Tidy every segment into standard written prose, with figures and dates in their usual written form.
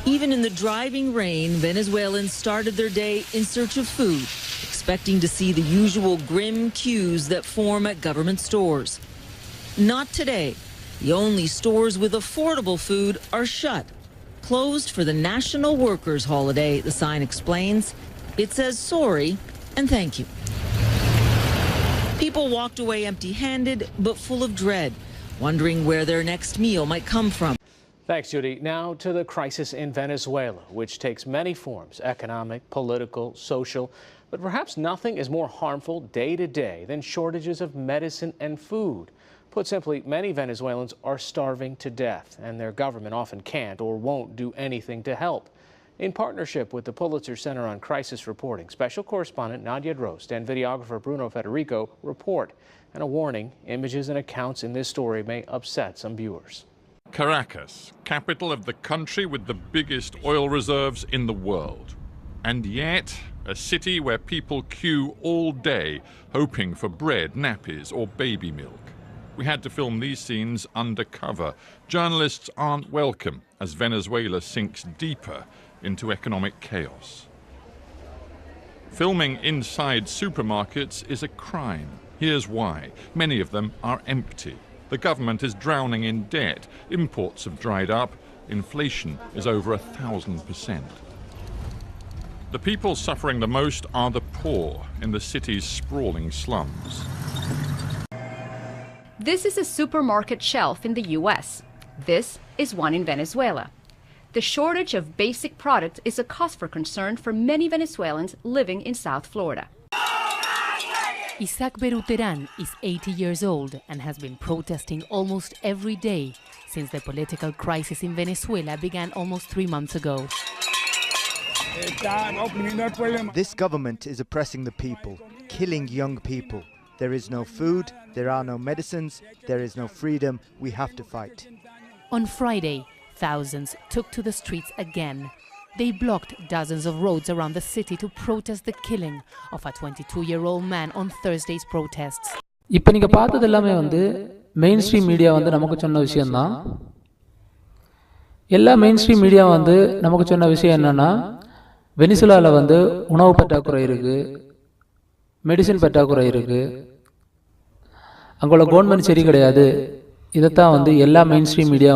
Even in the driving rain, Venezuelans started their day in search of food, expecting to see the usual grim queues that form at government stores. Not today. The only stores with affordable food are shut, closed for the National Workers' Holiday, the sign explains. It says sorry and thank you. People walked away empty-handed but full of dread, wondering where their next meal might come from. Thanks, Judy. Now to the crisis in Venezuela, which takes many forms: economic, political, social. But perhaps nothing is more harmful day to day than shortages of medicine and food. Put simply, many Venezuelans are starving to death, and their government often can't or won't do anything to help. In partnership with the Pulitzer Center on Crisis Reporting, special correspondent Nadia Drost and videographer Bruno Federico report. And a warning, images and accounts in this story may upset some viewers. Caracas, capital of the country with the biggest oil reserves in the world. And yet, a city where people queue all day, hoping for bread, nappies, or baby milk. We had to film these scenes undercover. Journalists aren't welcome as Venezuela sinks deeper into economic chaos. Filming inside supermarkets is a crime. Here's why. Many of them are empty. The government is drowning in debt. Imports have dried up. Inflation is over 1,000%. The people suffering the most are the poor in the city's sprawling slums. This is a supermarket shelf in the U.S. This is one in Venezuela. The shortage of basic products is a cause for concern for many Venezuelans living in South Florida. Isaac Beruteran is 80 years old and has been protesting almost every day since the political crisis in Venezuela began almost 3 months ago. This government is oppressing the people, killing young people. There is no food, there are no medicines, there is no freedom. We have to fight. On Friday, thousands took to the streets again. They blocked dozens of roads around the city to protest the killing of a 22-year-old man on Thursday's protests. இப்போ நீங்க பார்த்தது எல்லாமே main stream media நமக்கு சொன்ன விஷயம்தான். எல்லா main stream media நமக்கு சொன்ன விஷயம் என்னன்னா, வெனிசுலால உணவு பற்றாக்குறை இருக்கு, மெடிசின் பற்றாக்குறை இருக்கு, அங்குள்ள கவர்மெண்ட் சரி கிடையாது. இதைத்தான் எல்லா மெயின் ஸ்ட்ரீம் மீடியா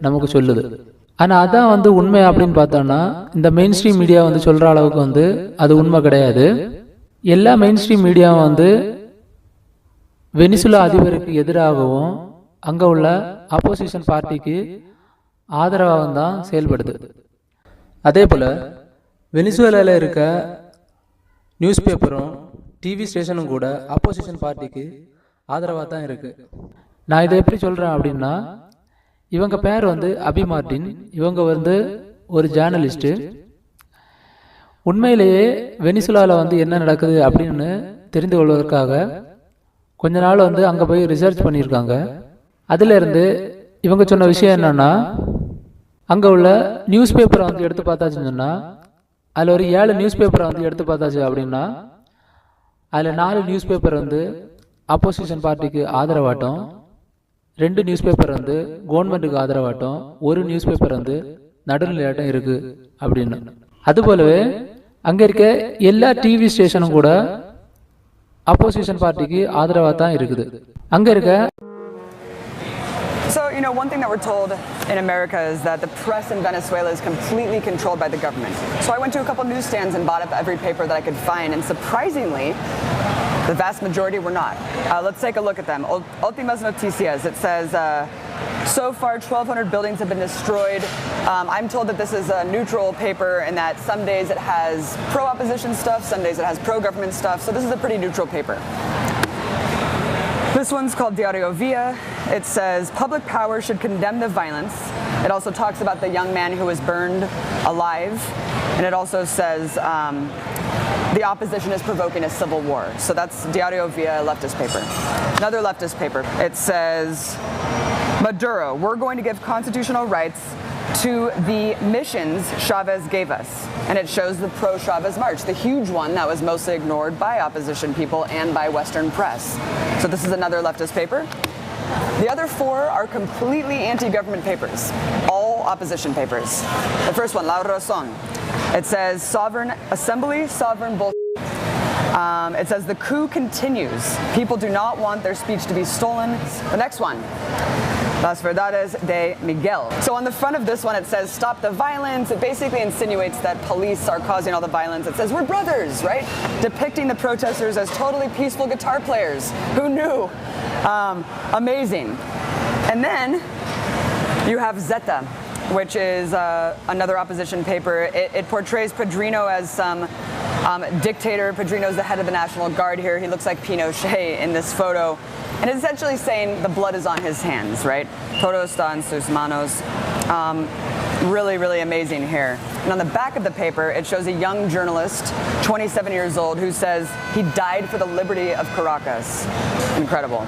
நமக்கு சொல்லுது. ஆனால் அதான் உண்மை அப்படின்னு பார்த்தோன்னா, இந்த மெயின் ஸ்ட்ரீம் மீடியா சொல்கிற அளவுக்கு அது உண்மை கிடையாது. எல்லா மெயின் ஸ்ட்ரீம் மீடியாவும் வெனிசுலா அதிபருக்கு எதிராகவும் அங்கே உள்ள ஆப்போசிஷன் பார்ட்டிக்கு ஆதரவாகவும் தான் செயல்படுது. அதே போல் வெனிசுவேலாவில் இருக்க நியூஸ் பேப்பரும் டிவி ஸ்டேஷனும் கூட ஆப்போசிஷன் பார்ட்டிக்கு ஆதரவாக தான் இருக்குது. நான் இதை எப்படி சொல்கிறேன் அப்படின்னா, இவங்க பேர் அபி மார்டின். இவங்க ஒரு ஜேர்னலிஸ்ட்டு. உண்மையிலேயே வெனிசுலாவில் என்ன நடக்குது அப்படின்னு தெரிந்து கொள்வதற்காக கொஞ்ச நாள் அங்கே போய் ரிசர்ச் பண்ணியிருக்காங்க. அதிலிருந்து இவங்க சொன்ன விஷயம் என்னென்னா, அங்கே உள்ள நியூஸ் பேப்பரை எடுத்து பார்த்தாச்சுன்னு சொன்னால், அதில் ஒரு 7 நியூஸ் பேப்பரை எடுத்து பார்த்தாச்சு அப்படின்னா, அதில் 4 நியூஸ் பேப்பர் ஆப்போசிஷன் பார்ட்டிக்கு ஆதரவாட்டம், 2 நியூஸ் பேப்பர் கவர்மெண்ட்டுக்கு ஆதரவாட்டம், 1 நியூஸ் பேப்பர் நடுநிலையாட்டம் இருக்கு அப்படின்னு. அதுபோலவே அங்கே இருக்க எல்லா டிவி ஸ்டேஷனும் கூட ஆப்போசிஷன் பார்ட்டிக்கு ஆதரவாக தான் இருக்குது. அங்கே இருக்க So, one thing that we're told in America is that the press in Venezuela is completely controlled by the government. So I went to a couple newsstands and bought up every paper that I could find, and surprisingly, the vast majority were not. Let's take a look at them. Últimas Noticias, it says, so far 1,200 buildings have been destroyed. I'm told that this is a neutral paper and that some days it has pro-opposition stuff, some days it has pro-government stuff, so this is a pretty neutral paper. This one's called Diario Via. It says, public power should condemn the violence. It also talks about the young man who was burned alive. And it also says, the opposition is provoking a civil war. So that's Diario Via, a leftist paper. Another leftist paper. It says, Maduro, we're going to give constitutional rights to the missions Chavez gave us. And it shows the pro-Chavez march, the huge one that was mostly ignored by opposition people and by Western press. So this is another leftist paper. The other 4 are completely anti-government papers, all opposition papers. The first one, La Razón. It says sovereign assembly, sovereign bullshit. It says the coup continues. People do not want their speech to be stolen. The next one, Las Verdades de Miguel. So on the front of this one, it says stop the violence. It basically insinuates that police are causing all the violence. It says we're brothers, right? Depicting the protesters as totally peaceful guitar players. Who knew? Amazing. And then you have Zeta, which is another opposition paper. It portrays Padrino as some dictator. Padrino's the head of the National Guard here. He looks like Pinochet in this photo. And it's essentially saying the blood is on his hands, right? Todo está en sus manos. Really, really amazing here. And on the back of the paper, it shows a young journalist, 27 years old, who says he died for the liberty of Caracas. Incredible.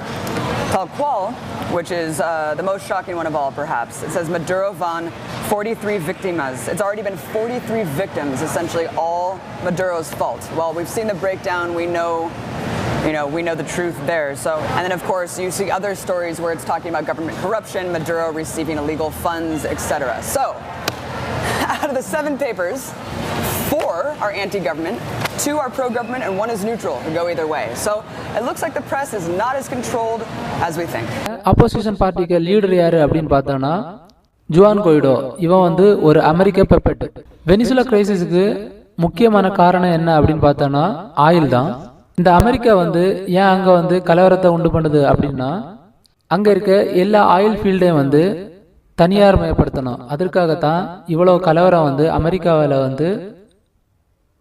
Tal cual, which is the most shocking one of all, perhaps. It says Maduro van 43 victimas. It's already been 43 victims, essentially all Maduro's fault. Well, we've seen the breakdown. We know the truth there. So, and then of course you see other stories where it's talking about government corruption, Maduro receiving illegal funds, etc. So, out of the 7 papers, 4 are anti-government, 2 are pro-government, and 1 is neutral. They go either way. So, it looks like the press is not as controlled as we think. Opposition party leader யாரு அப்படினு பார்த்தோம்னா Juan கொய்டோ. இவன் வந்து ஒரு அமெரிக்க பெப்பட். Venezuela கிரைசிஸ்க்கு முக்கியமான காரணம் என்ன அப்படினு பார்த்தோம்னா ஆயில் தான். இந்த அமெரிக்கா வந்து ஏன் அங்கே வந்து கலவரத்தை உண்டு பண்ணுது அப்படின்னா அங்கே இருக்க எல்லா ஆயில் ஃபீல்டையும் வந்து தனியார் மயப்படுத்தணும். அதற்காகத்தான் இவ்வளோ கலவரம் வந்து அமெரிக்காவில் வந்து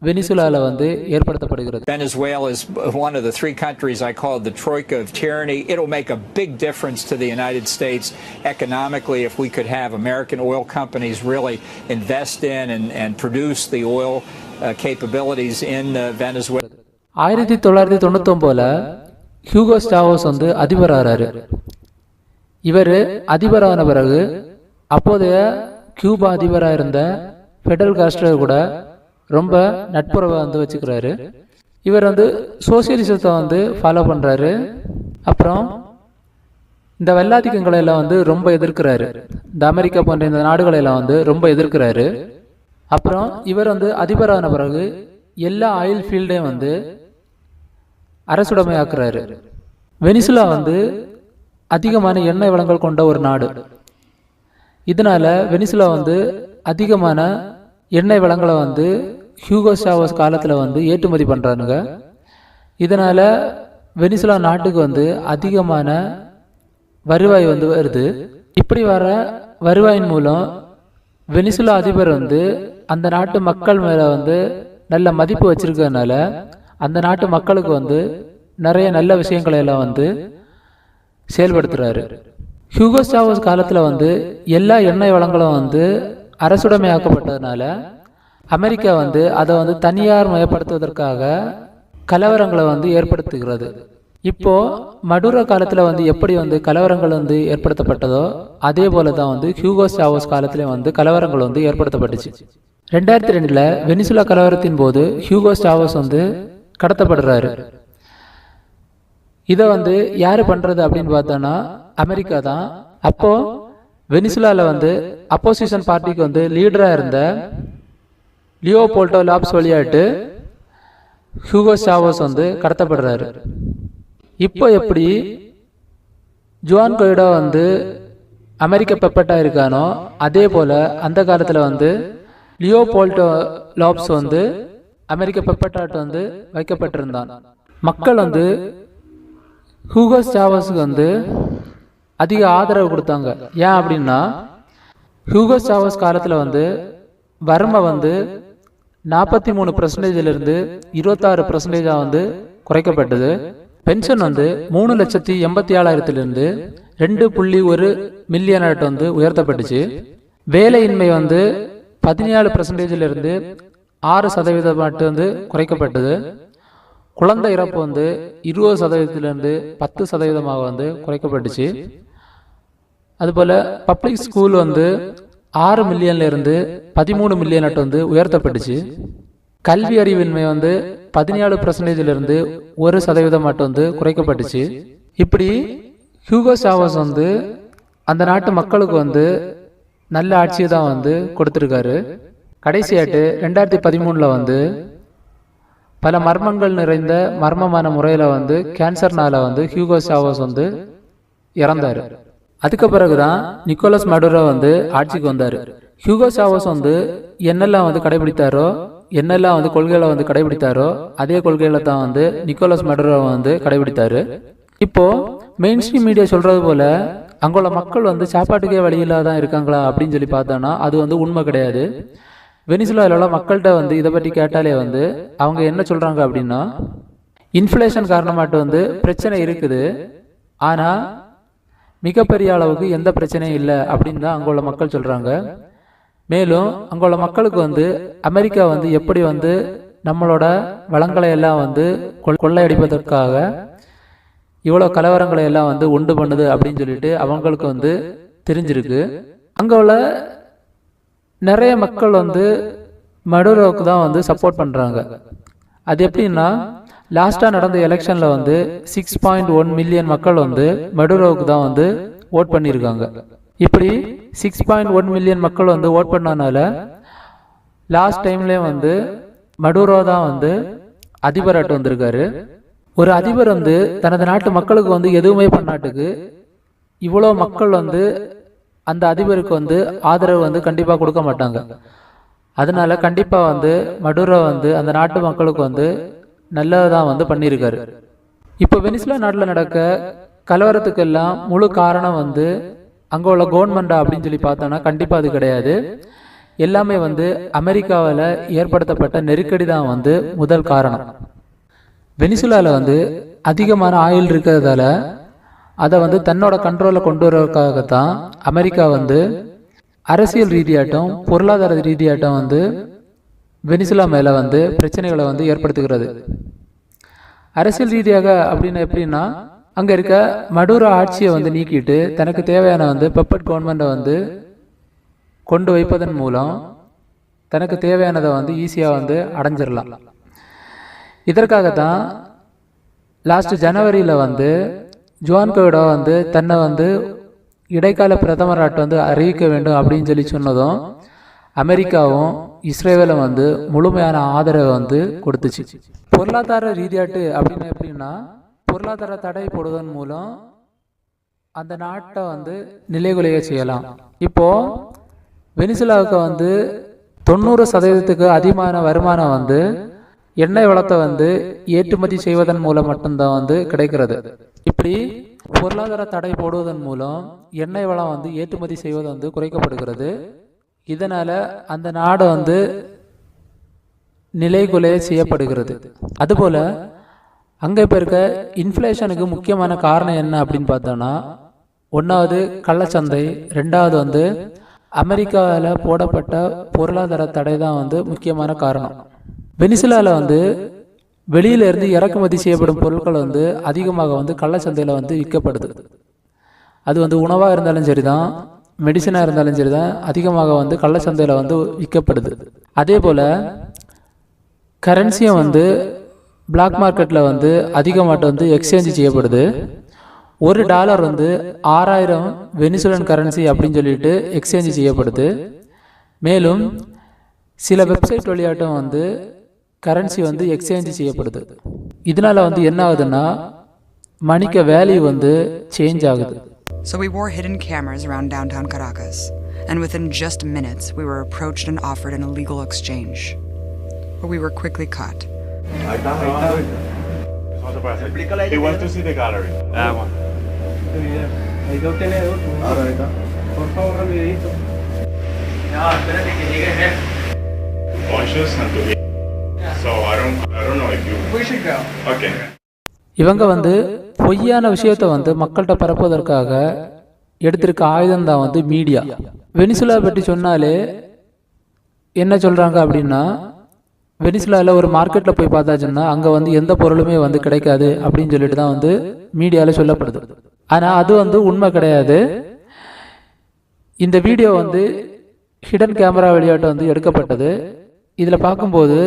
வெனிசுலால வந்து ஏற்படுத்தப்படுகிறது. Venezuela is one of the 3 countries I call the troika of tyranny. It'll make a big difference to the United States economically if we could have American oil companies really invest in and produce the oil capabilities in Venezuela. 1999ல Hugo Chavez வந்து அதிபராகிறாரு. இவர் அதிபரான பிறகு அப்போதைய Cuba அதிபராக இருந்த federal Castro கூட ரொம்ப நட்புறவை வந்து வச்சுக்கிறாரு. இவர் வந்து சோசியலிசத்தை வந்து ஃபாலோ பண்ணுறாரு. அப்புறம் இந்த வெள்ளாதிக்கங்களை எல்லாம் வந்து ரொம்ப எதிர்க்கிறாரு. இந்த அமெரிக்கா போன்ற இந்த நாடுகளை எல்லாம் வந்து ரொம்ப எதிர்க்கிறாரு. அப்புறம் இவர் வந்து அதிபரான பிறகு எல்லா ஆயில் ஃபீல்டையும் வந்து அரசுடைமையாக்குறாரு. வெனிசுலா வந்து அதிகமான எண்ணெய் வளங்கள் கொண்ட ஒரு நாடு. இதனால வெனிசுலா வந்து அதிகமான எண்ணெய் வளங்களை வந்து ஹியூகோ சாவேஸ் காலத்தில் வந்து ஏற்றுமதி பண்ணுறானுங்க. இதனால வெனிசுலா நாட்டுக்கு வந்து அதிகமான வருவாய் வந்து வருது. இப்படி வர வருவாயின் மூலம் வெனிசுலா அதிபர் வந்து அந்த நாட்டு மக்கள் மேலே வந்து நல்ல மதிப்பு வச்சிருக்கிறதுனால அந்த நாட்டு மக்களுக்கு வந்து நிறைய நல்ல விஷயங்களை எல்லாம் வந்து செயல்படுத்துறாரு. ஹியூகோ சாவேஸ் காலத்தில் வந்து எல்லா எண்ணெய் வளங்களும் வந்து அரசுடைமையாக்கப்பட்டதுனால அமெரிக்கா வந்து அதை வந்து தனியார் மயப்படுத்துவதற்காக கலவரங்களை வந்து ஏற்படுத்துகிறது. இப்போ மடுரோ காலத்தில் வந்து எப்படி வந்து கலவரங்கள் வந்து ஏற்படுத்தப்பட்டதோ அதே போல தான் வந்து ஹியூகோ சாவேஸ் காலத்திலையும் வந்து கலவரங்கள் வந்து ஏற்படுத்தப்பட்டுச்சு. 2002ல் வெனிசுலா கலவரத்தின் போது ஹியூகோ சாவேஸ் வந்து கடத்தப்படுறாரு. இதை வந்து யார் பண்ணுறது அப்படின்னு பார்த்தோன்னா அமெரிக்கா தான். அப்போ வெனிசுலாவில் வந்து அப்போசிஷன் பார்ட்டிக்கு வந்து லீடராக இருந்த லியோபோல்டோ லாப்ஸ் வழியாட்டு ஹியூகோ சாவேஸ் வந்து கடத்தப்படுறாரு. இப்போ எப்படி ஜுவான் கொய்டோ வந்து அமெரிக்க பெப்பட்டாக இருக்கானோ அதே போல் அந்த காலத்தில் வந்து லியோபோல்டோ லாப்ஸ் வந்து அமெரிக்க பெப்பட்டாட்டு வந்து வைக்கப்பட்டிருந்தான். மக்கள் வந்து ஹியூகோ சாவேஸுக்கு வந்து அதிக ஆதரவு கொடுத்தாங்க. ஏன் அப்படின்னா ஹியூகோ சாவேஸ் காலத்தில் வந்து வறுமை வந்து 43%லிருந்து 26% வந்து குறைக்கப்பட்டது. பென்ஷன் வந்து 3,87,000லிருந்து 2.1 மில்லியன் வந்து உயர்த்தப்பட்டுச்சு. வேலையின்மை வந்து 17%லிருந்து 6% வந்து குறைக்கப்பட்டது. குழந்தை இறப்பு வந்து 20%லிருந்து 10% வந்து குறைக்கப்பட்டுச்சு. அதுபோல் பப்ளிக் ஸ்கூல் வந்து 6 மில்லியன்லேருந்து 13 மில்லியன் வந்து உயர்த்தப்பட்டுச்சு. கல்வி அறிவின்மை வந்து 17%லிருந்து 1% வந்து குறைக்கப்பட்டுச்சு. இப்படி ஹியூகோ சாவேஸ் வந்து அந்த நாட்டு மக்களுக்கு வந்து நல்ல ஆட்சியை தான் வந்து கொடுத்துருக்காரு. கடைசியாட்டு 2013 வந்து பல மர்மங்கள் நிறைந்த மர்மமான முறையில் வந்து கேன்சர்னால வந்து ஹியூகோ சாவேஸ் வந்து இறந்தார். அதுக்கு பிறகுதான் நிக்கோலஸ் மடுரோ வந்து ஆட்சிக்கு வந்தார். ஹியூகோ சாவேஸ் வந்து என்னெல்லாம் வந்து கடைபிடித்தாரோ, என்னெல்லாம் வந்து கொள்கைகளை வந்து கடைபிடித்தாரோ அதே கொள்கைகளை தான் வந்து நிக்கோலஸ் மடுரோ வந்து கடைபிடித்தாரு. இப்போ மெயின் ஸ்ட்ரீம் மீடியா சொல்றது போல அங்குள்ள மக்கள் வந்து சாப்பாட்டுக்கே வழி இல்லாதான் இருக்காங்களா அப்படின்னு சொல்லி பார்த்தோன்னா அது வந்து உண்மை கிடையாது. வெனிசுலாவில் மக்கள்கிட்ட வந்து இதை பற்றி கேட்டாலே வந்து அவங்க என்ன சொல்றாங்க அப்படின்னா, இன்ஃப்ளேஷன் காரணமாட்டு வந்து பிரச்சனை இருக்குது, ஆனால் மிகப்பெரிய அளவுக்கு எந்த பிரச்சனையும் இல்லை அப்படின்னு தான் அங்குள்ள மக்கள் சொல்றாங்க. மேலும் அங்குள்ள மக்களுக்கு வந்து அமெரிக்கா வந்து எப்படி வந்து நம்மளோட வளங்களை எல்லாம் வந்து கொள்ளையடிப்பதற்காக இவ்வளோ கலவரங்களை எல்லாம் வந்து உண்டு பண்ணுது அப்படின்னு சொல்லிட்டு அவங்களுக்கு வந்து தெரிஞ்சிருக்கு. அங்கே உள்ள நிறைய மக்கள் வந்து மடுரோவுக்கு தான் வந்து சப்போர்ட் பண்ணுறாங்க. அது எப்படின்னா, லாஸ்ட்டாக நடந்த எலெக்ஷனில் வந்து 6.1 மில்லியன் மக்கள் வந்து மடுரோவுக்கு தான் வந்து ஓட் பண்ணியிருக்காங்க. இப்படி 6.1 மில்லியன் மக்கள் வந்து ஓட் பண்ணனால லாஸ்ட் டைம்லேயே வந்து மடுரோ தான் வந்து அதிபராட்டு வந்திருக்காரு. ஒரு அதிபர் வந்து தனது நாட்டு மக்களுக்கு வந்து எதுவுமே பண்ணாட்டுக்கு இவ்வளோ மக்கள் வந்து அந்த அதிபருக்கு வந்து ஆதரவு வந்து கண்டிப்பாக கொடுக்க மாட்டாங்க. அதனால கண்டிப்பாக வந்து மடுரோ வந்து அந்த நாட்டு மக்களுக்கு வந்து நல்லதான் வந்து பண்ணியிருக்காரு. இப்போ வெனிசுலா நாட்டில் நடக்க கலவரத்துக்கெல்லாம் முழு காரணம் வந்து அங்கே உள்ள கவர்மெண்டா அப்படின்னு சொல்லி பார்த்தோன்னா கண்டிப்பாக அது கிடையாது. எல்லாமே வந்து அமெரிக்காவில் ஏற்படுத்தப்பட்ட நெருக்கடி தான் வந்து முதல் காரணம். வெனிசுலாவில் வந்து அதிகமான ஆயில் இருக்கிறதால அதை வந்து தன்னோட கண்ட்ரோலில் கொண்டு வரதுக்காகத்தான் அமெரிக்கா வந்து அரசியல் ரீதியாட்டம் பொருளாதார ரீதியாட்டம் வந்து வெனிசுலா மேலே வந்து பிரச்சனைகளை வந்து ஏற்படுத்துகிறது. அரசியல் ரீதியாக அப்படின்னு எப்படின்னா, அங்கே இருக்க மடுரோ ஆட்சியை வந்து நீக்கிட்டு தனக்கு தேவையான வந்து பப்பட் கவர்மெண்ட்டை வந்து கொண்டு வைப்பதன் மூலம் தனக்கு தேவையானதை வந்து ஈஸியாக வந்து அடைஞ்சிடலாம். இதற்காகத்தான் லாஸ்ட் ஜனவரியில் வந்து ஜுவான் குவைடோ வந்து தன்னை வந்து இடைக்கால பிரதமராட்டு வந்து அறிவிக்க வேண்டும் அப்படின்னு சொல்லி சொன்னதும் அமெரிக்காவும் இஸ்ரேலும் வந்து முழுமையான ஆதரவை வந்து கொடுத்துச்சு. பொருளாதார ரீதியாட்டு அப்படின்னு எப்படின்னா, பொருளாதார தடை போடுவதன் மூலம் அந்த நாட்டை வந்து நிலைகுலைய செய்யலாம். இப்போ வெனிசுலாவுக்கு வந்து 90% அதிகமான வருமானம் வந்து எண்ணெய் வளத்தை வந்து ஏற்றுமதி செய்வதன் மூலம் மட்டும்தான் வந்து கிடைக்கிறது. இப்படி பொருளாதார தடை போடுவதன் மூலம் எண்ணெய் வளம் வந்து ஏற்றுமதி செய்வது வந்து குறைக்கப்படுகிறது. இதனால அந்த நாடு வந்து நிலைகுலைய செய்யப்படுகிறது. அதுபோல அங்கே இப்போ இருக்க இன்ஃப்ளேஷனுக்கு முக்கியமான காரணம் என்ன அப்படின்னு பார்த்தோன்னா, ஒன்றாவது கள்ளச்சந்தை, ரெண்டாவது வந்து அமெரிக்காவில் போடப்பட்ட பொருளாதார தடை தான் வந்து முக்கியமான காரணம். வெனிசுலாவில் வந்து வெளியிலேருந்து இறக்குமதி செய்யப்படும் பொருட்கள் வந்து அதிகமாக வந்து கள்ளச்சந்தையில் வந்து விற்கப்படுது. அது வந்து உணவாக இருந்தாலும் சரி தான், மெடிசனாக இருந்தாலும் சரி தான், அதிகமாக வந்து கள்ளச்சந்தையில் வந்து விற்கப்படுது. அதே போல் கரன்சியும் வந்து பிளாக் மார்க்கெட்டில் வந்து அதிகமாட்ட வந்து எக்ஸ்சேஞ்ச் செய்யப்படுது. $1 வந்து 6000 வெனிசுலன் கரன்சி அப்படின்னு சொல்லிட்டு எக்ஸ்சேஞ்ச் செய்யப்படுது. மேலும் சில வெப்சைட் வழியாட்டம் வந்து கரன்சி வந்து எக்ஸ்சேஞ்ச் செய்யப்படுது. இதனால வந்து என்ன ஆகுதுன்னா, மணிக்கு வேல்யூ வந்து சேஞ்ச் ஆகுது. So we wore hidden cameras around downtown Caracas, and within just minutes we were approached and offered an illegal exchange, but we were quickly caught. He wants to see the gallery. Conscious and to be. So I don't know if you. We should go. Okay. இவங்க வந்து பொய்யான விஷயத்தை வந்து மக்கள்கிட்ட பரப்புவதற்காக எடுத்திருக்க ஆயுதம் தான் வந்து மீடியா. வெனிசுலா பற்றி சொன்னாலே என்ன சொல்றாங்க அப்படின்னா, வெனிசுலாவில் ஒரு மார்க்கெட்டில் போய் பார்த்தாச்சுன்னா அங்கே வந்து எந்த பொருளுமே வந்து கிடைக்காது அப்படின்னு சொல்லிட்டு தான் வந்து மீடியாவில் சொல்லப்படுது. ஆனால் அது வந்து உண்மை கிடையாது. இந்த வீடியோ வந்து ஹிடன் கேமரா வழியாட்ட வந்து எடுக்கப்பட்டது. இதில் பார்க்கும்போது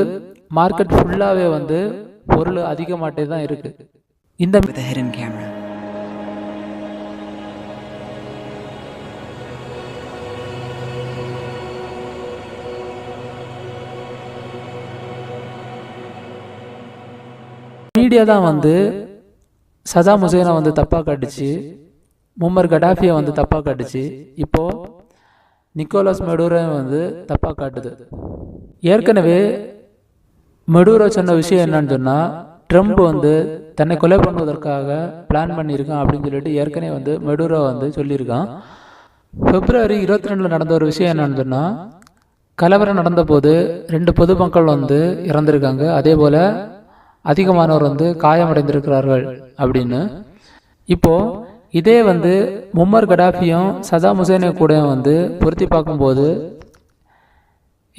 மார்க்கெட் ஃபுல்லாகவே வந்து பொருள் அதிகமாட்டே தான் இருக்கு. இந்த hidden camera. மீடியா தான் வந்து சதாம் ஹுசேனை வந்து தப்பாக காட்டுச்சு, மும்மர் கடாஃபியை வந்து தப்பாக காட்டுச்சு. இப்போது நிக்கோலஸ் மெடூரோ வந்து தப்பாக காட்டுது. ஏற்கனவே மெடூரோ சொன்ன விஷயம் என்னன்னு சொன்னால், ட்ரம்ப் வந்து தன்னை கொலை பண்ணுவதற்காக பிளான் பண்ணியிருக்கான் அப்படின்னு சொல்லிட்டு ஏற்கனவே வந்து மெடூரோ வந்து சொல்லியிருக்கான். பிப்ரவரி 22 நடந்த ஒரு விஷயம் என்னன்னு சொன்னால், கலவரம் நடந்தபோது 2 பொதுமக்கள் வந்து இறந்திருக்காங்க, அதே போல் அதிகமானவர் வந்து காயமடைந்திருக்கிறார்கள் அப்படின்னு. இப்போது இதே வந்து மும்மர் கடாஃபியும் சதாம் ஹுசேனை கூட வந்து பொருத்தி பார்க்கும்போது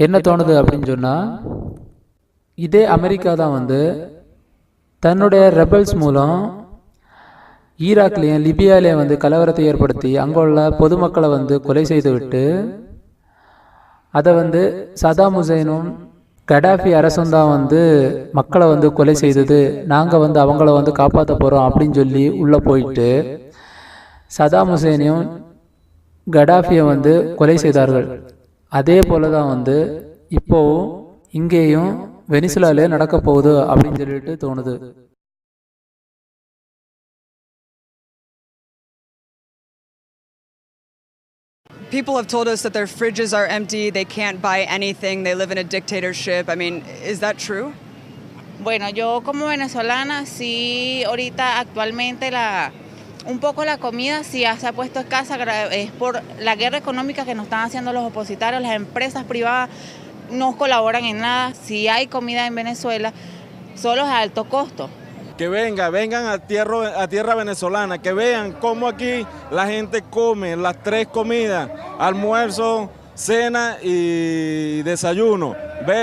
என்ன தோணுது அப்படின்னு சொன்னால், இதே அமெரிக்கா தான் வந்து தன்னுடைய ரெபல்ஸ் மூலம் ஈராக்லேயும் லிபியாலேயும் வந்து கலவரத்தை ஏற்படுத்தி அங்கே உள்ள பொதுமக்களை வந்து கொலை செய்து விட்டு அதை வந்து சதாம் ஹுசேனும் கடாஃபி அரசும் தான் வந்து மக்களை வந்து கொலை செய்தது, நாங்கள் வந்து அவங்கள வந்து காப்பாற்ற போகிறோம் அப்படின்னு சொல்லி உள்ளே போயிட்டு சதாம் ஹுசேனையும் கடாஃபியை வந்து கொலை செய்தார்கள். அதே போல தான் வந்து இப்போவும் இங்கேயும் வெனிசுலாலே நடக்க போகுது அப்படின்னு சொல்லிட்டு தோணுது. People have told us that their fridges are empty, they can't buy anything, they live in a dictatorship. I mean, is that true? Bueno, yo como venezolana sí, ahorita actualmente un poco la comida sí se ha puesto escasa, es por la guerra económica que nos están haciendo los opositarios, las empresas privadas no colaboran en nada. Si hay comida en Venezuela, solo es a alto costo. Que vengan a tierra venezolana, que vean cómo aquí la gente come las 3 comidas, almuerzo, cena y desayuno. ¿Ve?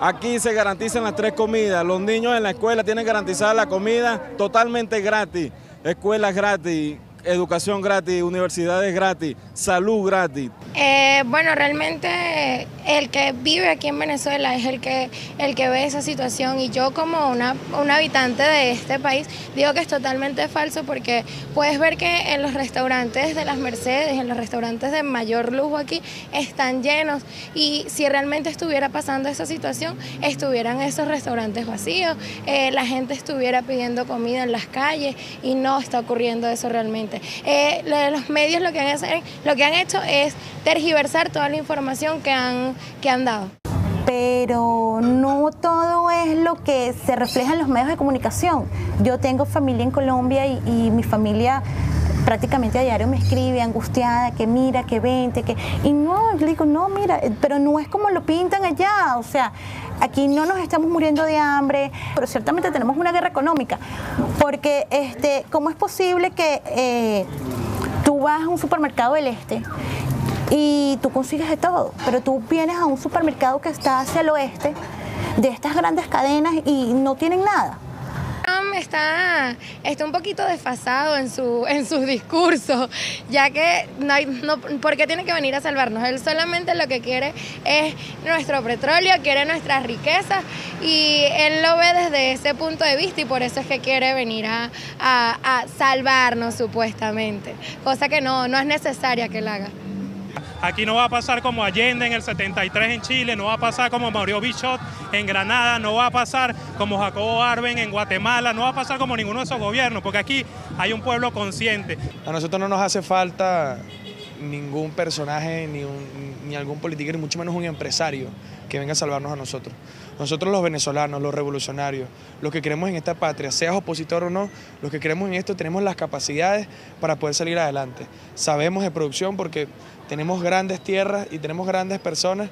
Aquí se garantizan las 3 comidas, los niños en la escuela tienen garantizada la comida totalmente gratis, escuelas gratis, educación gratis, universidades gratis, salud gratis. Bueno, realmente el que vive aquí en Venezuela es el que ve esa situación, y yo como una habitante de este país digo que es totalmente falso, porque puedes ver que en los restaurantes de las Mercedes, en los restaurantes de mayor lujo aquí, están llenos, y si realmente estuviera pasando esa situación, estuvieran esos restaurantes vacíos, la gente estuviera pidiendo comida en las calles, y no está ocurriendo eso realmente. Los medios lo que han hecho es tergiversar toda la información que han dado. Pero no todo es lo que se refleja en los medios de comunicación. Yo tengo familia en Colombia y mi familia prácticamente a diario me escribe angustiada, que mira, que vente, que... Y no, le digo, no, mira, pero no es como lo pintan allá, o sea, aquí no nos estamos muriendo de hambre, pero ciertamente tenemos una guerra económica, porque ¿cómo es posible que tú vas a un supermercado del este y tú consigues de todo, pero tú vienes a un supermercado que está hacia el oeste, de estas grandes cadenas, y no tienen nada? Está un poquito desfasado en su discurso, ya que ¿por qué tiene que venir a salvarnos? Él solamente lo que quiere es nuestro petróleo, quiere nuestras riquezas, y él lo ve desde ese punto de vista, y por eso es que quiere venir a salvarnos supuestamente, cosa que no es necesaria que él haga. Aquí no va a pasar como Allende en el 73 en Chile, no va a pasar como Mauricio Bichot en Granada, no va a pasar como Jacobo Arben en Guatemala, no va a pasar como ninguno de esos gobiernos, porque aquí hay un pueblo consciente. A nosotros no nos hace falta ningún personaje, ni algún político, ni mucho menos un empresario que venga a salvarnos a nosotros. Nosotros los venezolanos, los revolucionarios, los que creemos en esta patria, seas opositor o no, los que creemos en esto tenemos las capacidades para poder salir adelante. Sabemos de producción porque tenemos grandes tierras y tenemos grandes personas,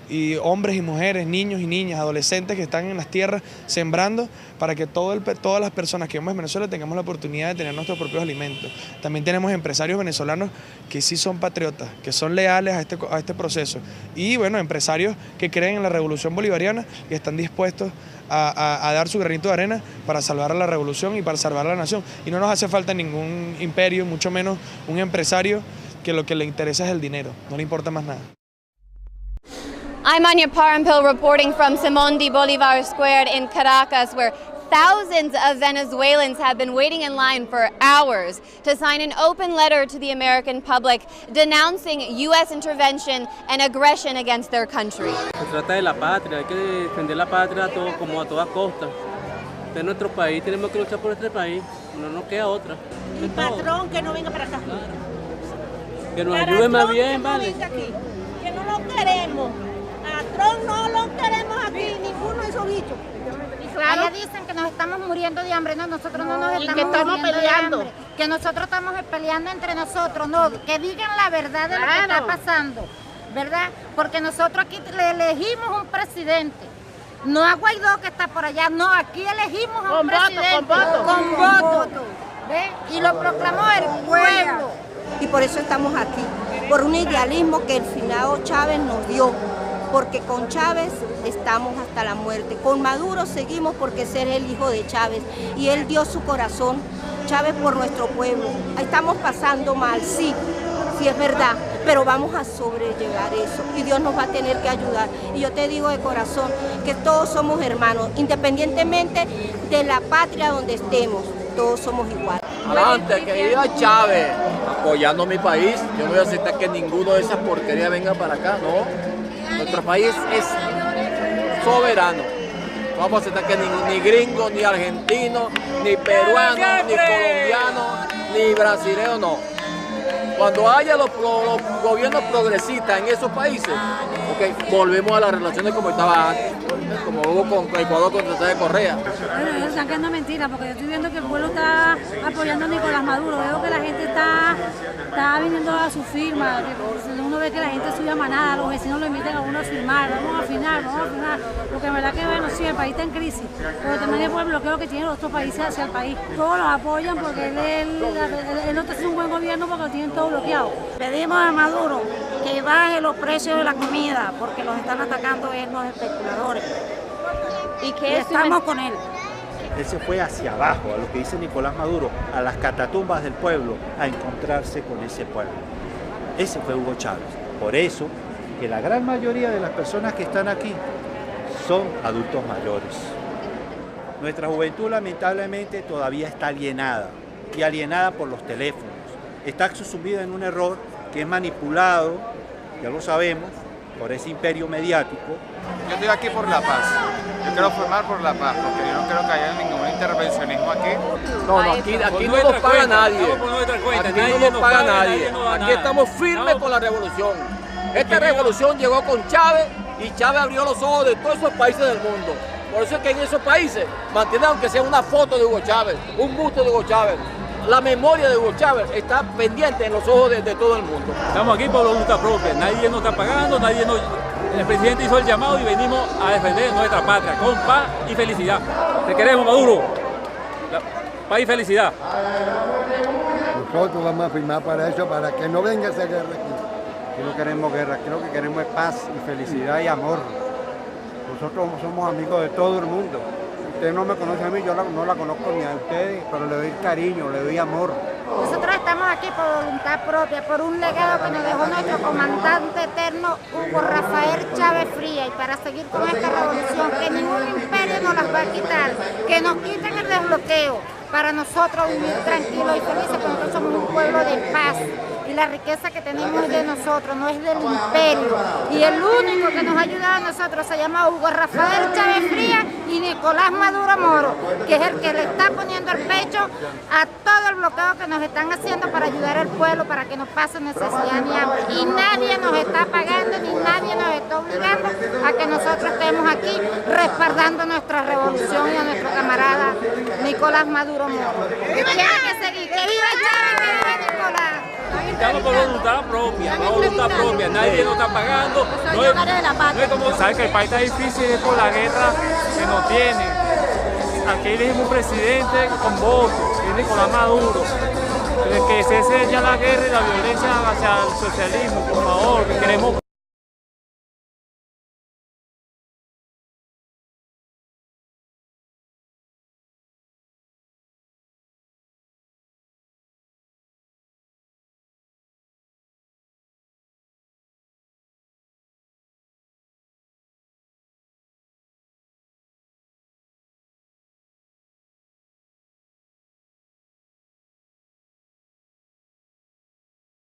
y hombres y mujeres, niños y niñas, adolescentes que están en las tierras sembrando para que todas las personas que vivimos en Venezuela tengamos la oportunidad de tener nuestros propios alimentos. También tenemos empresarios venezolanos que sí son patriotas, que son leales a este proceso, y bueno, empresarios que creen en la revolución bolivariana y están dispuestos a dar su granito de arena para salvar a la revolución y para salvar a la nación. Y no nos hace falta ningún imperio, mucho menos un empresario que lo que le interesa es el dinero, no le importa más nada. I'm Anya Parampil reporting from Simón de Bolívar Square in Caracas, where thousands of Venezuelans have been waiting in line for hours to sign an open letter to the American public denouncing U.S. intervention and aggression against their country. Se trata de la patria, hay que defender la patria como a toda costa. Este es nuestro país, tenemos que luchar por este país, no nos queda otra. El patrón que no venga para acá. Que nos ayude más bien, ¿vale? Que no lo queremos. Patrón no lo queremos aquí, ninguno de esos bichos. Claro. Allá dicen que nos estamos muriendo de hambre, no, nosotros no nos estamos peleando de hambre, que nosotros estamos peleando entre nosotros, no, que digan la verdad de lo que está pasando, ¿verdad? Porque nosotros aquí le elegimos un presidente, no a Guaidó que está por allá, no, aquí elegimos a un presidente con voto, ¿ves? Y lo proclamó el pueblo. Y por eso estamos aquí, por un idealismo que el finado Chávez nos dio. Porque con Chávez estamos hasta la muerte. Con Maduro seguimos porque ser el hijo de Chávez. Y él dio su corazón, Chávez, por nuestro pueblo. Estamos pasando mal, sí es verdad, pero vamos a sobrellevar eso. Y Dios nos va a tener que ayudar. Y yo te digo de corazón que todos somos hermanos, independientemente de la patria donde estemos. Todos somos iguales. Adelante, que viva Chávez, apoyando a mi país. Yo no voy a aceptar que ninguno de esas porquerías venga para acá, no. Nuestro país es soberano. No vamos a aceptar que ni gringo, ni argentino, ni peruano, ni colombiano, ni brasileño, no. Cuando haya los gobiernos progresistas en esos países, okay, volvemos a las relaciones como estaba antes, como hubo con Ecuador con Tratado de Correa. Bueno, ellos están quedando mentiras, porque yo estoy viendo que el pueblo está apoyando a Nicolás Maduro. Veo que la gente está viniendo a su firma, que uno ve que la gente sube a manada, los vecinos lo invitan a uno a firmar, vamos a firmar. Porque en verdad que, bueno, sí, el país está en crisis, pero también es por el bloqueo que tienen los otros países hacia el país. Todos los apoyan porque él no está haciendo un buen gobierno porque lo tienen todo bloqueado. Pedimos a Maduro que baje los precios de la comida, porque los están atacando los especuladores. Y estamos con él. Él se fue hacia abajo, a lo que dice Nicolás Maduro, a las catatumbas del pueblo, a encontrarse con ese pueblo. Ese fue Hugo Chávez. Por eso que la gran mayoría de las personas que están aquí son adultos mayores. Nuestra juventud lamentablemente todavía está alienada, y alienada por los teléfonos. Está sumida en un error que es manipulado, ya lo sabemos, por ese imperio mediático. Yo estoy aquí por la paz. Yo quiero formar por la paz, porque yo no creo que haya ningún intervencionismo aquí. No, aquí no nos paga nadie. Aquí no nos paga nadie. Aquí estamos firmes con la revolución. Esta revolución llegó con Chávez y Chávez abrió los ojos de todos esos países del mundo. Por eso es que en esos países mantienen aunque sea una foto de Hugo Chávez, un busto de Hugo Chávez. La memoria de Hugo Chávez está pendiente en los ojos de todo el mundo. Estamos aquí por voluntad propia, nadie nos está pagando, el presidente hizo el llamado y venimos a defender nuestra patria con paz y felicidad. Te queremos, Maduro. Paz y felicidad. Nosotros vamos a firmar para eso, para que no venga esa guerra aquí. Aquí no queremos guerra, aquí lo que queremos es paz y felicidad y amor. Nosotros somos amigos de todo el mundo. Usted no me conoce a mí, yo no la conozco ni a ustedes, pero le doy cariño, le doy amor. Nosotros estamos aquí por voluntad propia, por un legado que nos dejó nuestro comandante eterno Hugo Rafael Chávez Frías, y para seguir con esta revolución, que ningún imperio nos las va a quitar, que nos quiten el desbloqueo, para nosotros vivir tranquilos y felices, porque nosotros somos un pueblo de paz. Y la riqueza que tenemos es de nosotros, no es del imperio. Y el único que nos ha ayudado a nosotros se llama Hugo Rafael Chávez Frías y Nicolás Maduro Moro, que es el que le está poniendo el pecho a todo el bloqueo que nos están haciendo para ayudar al pueblo, para que no pase necesidad ni hambre. Y nadie nos está pagando, ni nadie nos está obligando a que nosotros estemos aquí respaldando nuestra revolución y a nuestro camarada Nicolás Maduro Moro. Que tiene que seguir. ¡Que viva Chávez, que viva Nicolás! Estamos por voluntad propia, nadie nos está pagando. No es como sabe que el país está difícil, es por la guerra que nos tiene. Aquí elegimos un presidente con votos, que es Nicolás Maduro. Que cese ya la guerra y la violencia hacia el socialismo, por favor, que queremos